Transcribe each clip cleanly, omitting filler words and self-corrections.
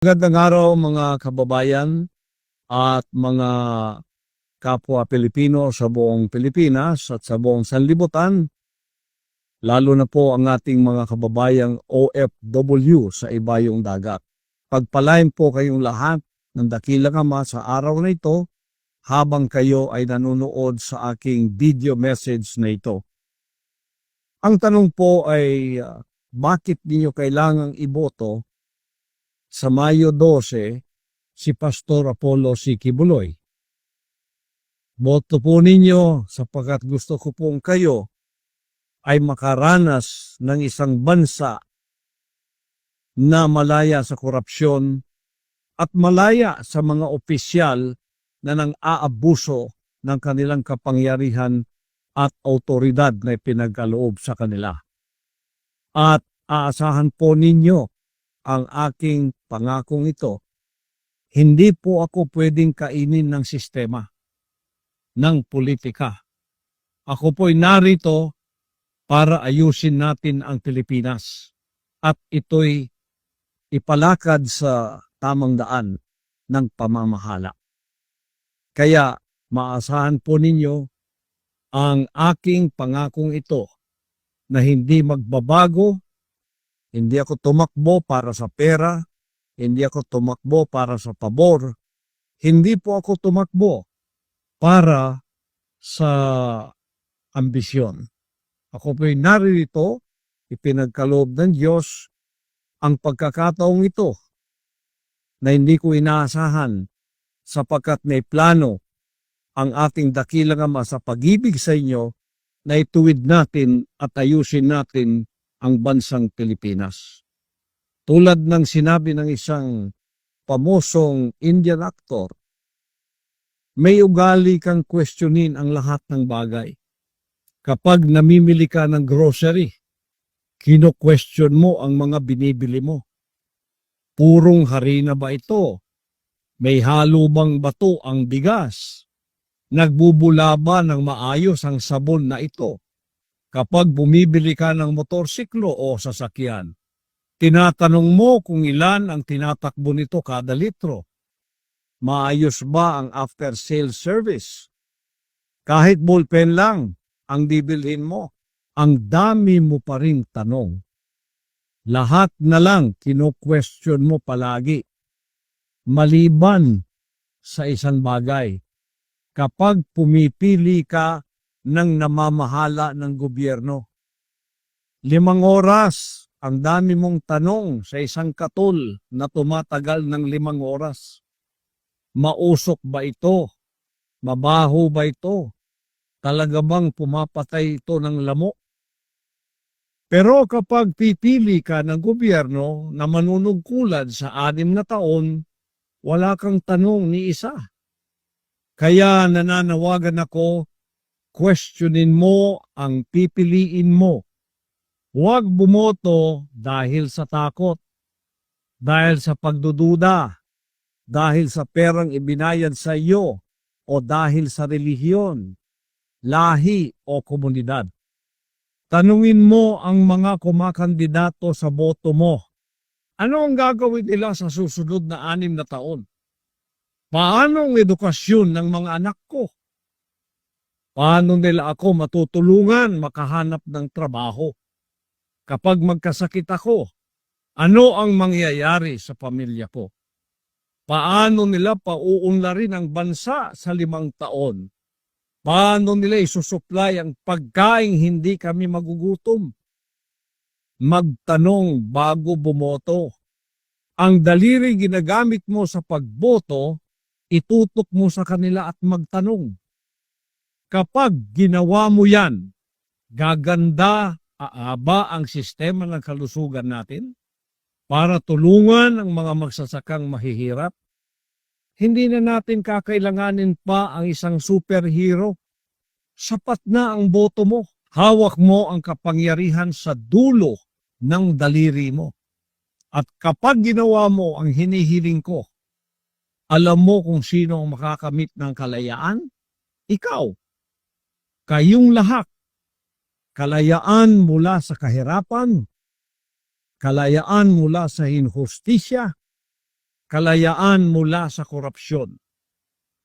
Magandang araw mga kababayan at mga kapwa Pilipino sa buong Pilipinas at sa buong sanlibutan, lalo na po ang ating mga kababayang OFW sa ibayong dagat. Pagpalain po kayong lahat ng dakilang Ama sa araw na ito habang kayo ay nanonood sa aking video message na ito. Ang tanong po ay bakit ninyo kailangang iboto sa Mayo 12 si Pastor Apollo C. Quiboloy? Boto po ninyo sapagkat gusto ko pong kayo ay makaranas ng isang bansa na malaya sa korupsyon at malaya sa mga opisyal na nang-aabuso ng kanilang kapangyarihan at autoridad na ipinagkaloob sa kanila. At aasahan po ninyo ang aking pangakong ito. Hindi po ako pwedeng kainin ng sistema, ng politika. Ako po'y narito para ayusin natin ang Pilipinas at ito'y ipalakad sa tamang daan ng pamamahala. Kaya maasahan po ninyo ang aking pangakong ito na hindi magbabago. Hindi ako tumakbo para sa pera, hindi ako tumakbo para sa pabor, hindi po ako tumakbo para sa ambisyon. Ako po'y narito, ipinagkaloob ng Diyos ang pagkakataong ito na hindi ko inaasahan sapagkat may plano ang ating dakilang Ama sa pag-ibig sa inyo na ituwid natin at ayusin natin ang bansang Pilipinas. Tulad ng sinabi ng isang pamosong Indian actor, may ugali kang questionin ang lahat ng bagay. Kapag namimili ka ng grocery, kino-question mo ang mga binibili mo. Purong harina ba ito? May halo bang bato ang bigas? Nagbubula ba ng maayos ang sabon na ito? Kapag bumibili ka ng motorsiklo o sasakyan, tinatanong mo kung ilan ang tinatakbo nito kada litro. Maayos ba ang after-sales service? Kahit ballpen lang ang bibilhin mo, ang dami mo pa ring tanong. Lahat na lang kino-question mo palagi. Maliban sa isang bagay, kapag pumipili ka ng namamahala ng gobyerno. 5 oras, ang dami mong tanong sa isang katol na tumatagal ng 5 oras. Mausok ba ito? Mabaho ba ito? Talaga bang pumapatay ito ng lamok? Pero kapag pipili ka ng gobyerno na manunungkulan sa 6 na taon, wala kang tanong ni isa. Kaya nananawagan ako, questionin mo ang pipiliin mo. Huwag bumoto dahil sa takot, dahil sa pagdududa, dahil sa perang ibinayad sa iyo, o dahil sa relihiyon, lahi o komunidad. Tanungin mo ang mga kumakandidato sa boto mo. Ano ang gagawin nila sa susunod na 6 na taon? Paano ang edukasyon ng mga anak ko? Paano nila ako matutulungan makahanap ng trabaho? Kapag magkasakit ako, ano ang mangyayari sa pamilya ko? Paano nila pauunlarin ang bansa sa 5 taon? Paano nila isusupply ang pagkaing hindi kami magugutom? Magtanong bago bumoto. Ang daliri ginagamit mo sa pagboto, itutok mo sa kanila at magtanong. Kapag ginawa mo yan, gaganda, aaba ang sistema ng kalusugan natin para tulungan ang mga magsasakang mahihirap. Hindi na natin kakailanganin pa ang isang superhero. Sapat na ang boto mo. Hawak mo ang kapangyarihan sa dulo ng daliri mo. At kapag ginawa mo ang hinihiling ko, alam mo kung sino ang makakamit ng kalayaan? Ikaw. Kayong lahat. Kalayaan mula sa kahirapan, kalayaan mula sa inhustisya, kalayaan mula sa korupsyon.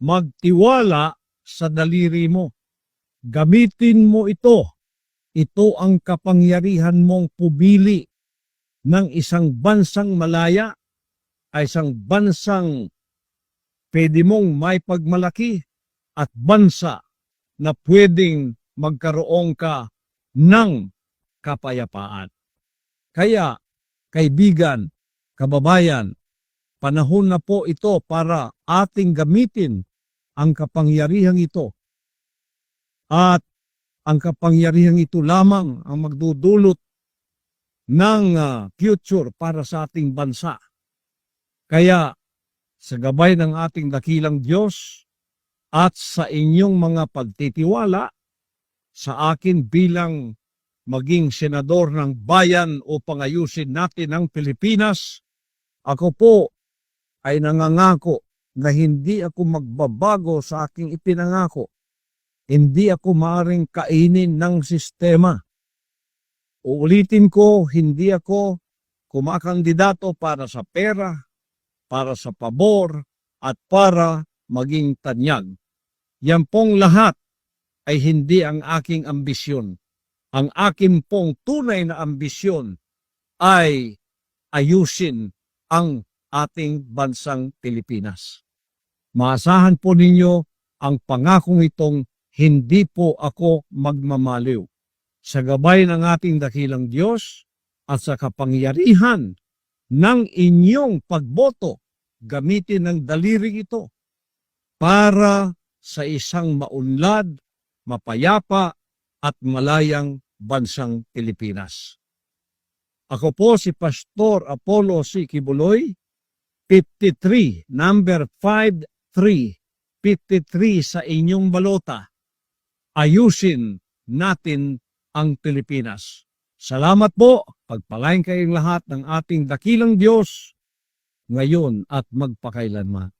Magtiwala sa daliri mo. Gamitin mo ito. Ito ang kapangyarihan mong pumili ng isang bansang malaya, ay isang bansang pwede mong may pagmalaki at bansa na pwedeng magkaroon ka ng kapayapaan. Kaya, kaibigan, kababayan, panahon na po ito para ating gamitin ang kapangyarihang ito. At ang kapangyarihang ito lamang ang magdudulot ng future para sa ating bansa. Kaya, sa gabay ng ating dakilang Diyos at sa inyong mga pagtitiwala sa akin bilang maging senador ng bayan upang ayusin natin ang Pilipinas, ako po ay nangangako na hindi ako magbabago sa aking ipinangako. Hindi ako maaaring kainin ng sistema. Uulitin ko, hindi ako kumakandidato para sa pera, para sa pabor, at para maging tanyag. Yan pong lahat ay hindi ang aking ambisyon. Ang aking pong tunay na ambisyon ay ayusin ang ating bansang Pilipinas. Maasahan po ninyo ang pangakong itong hindi po ako magmamaliw. Sa gabay ng ating dakilang Diyos at sa kapangyarihan ng inyong pagboto, gamitin ang daliri ito para sa isang maunlad, mapayapa at malayang bansang Pilipinas. Ako po si Pastor Apollo C. Kibuloy, 53, number 53, 53 sa inyong balota. Ayusin natin ang Pilipinas. Salamat po, pagpalain kayong lahat ng ating dakilang Diyos, ngayon at magpakailanman.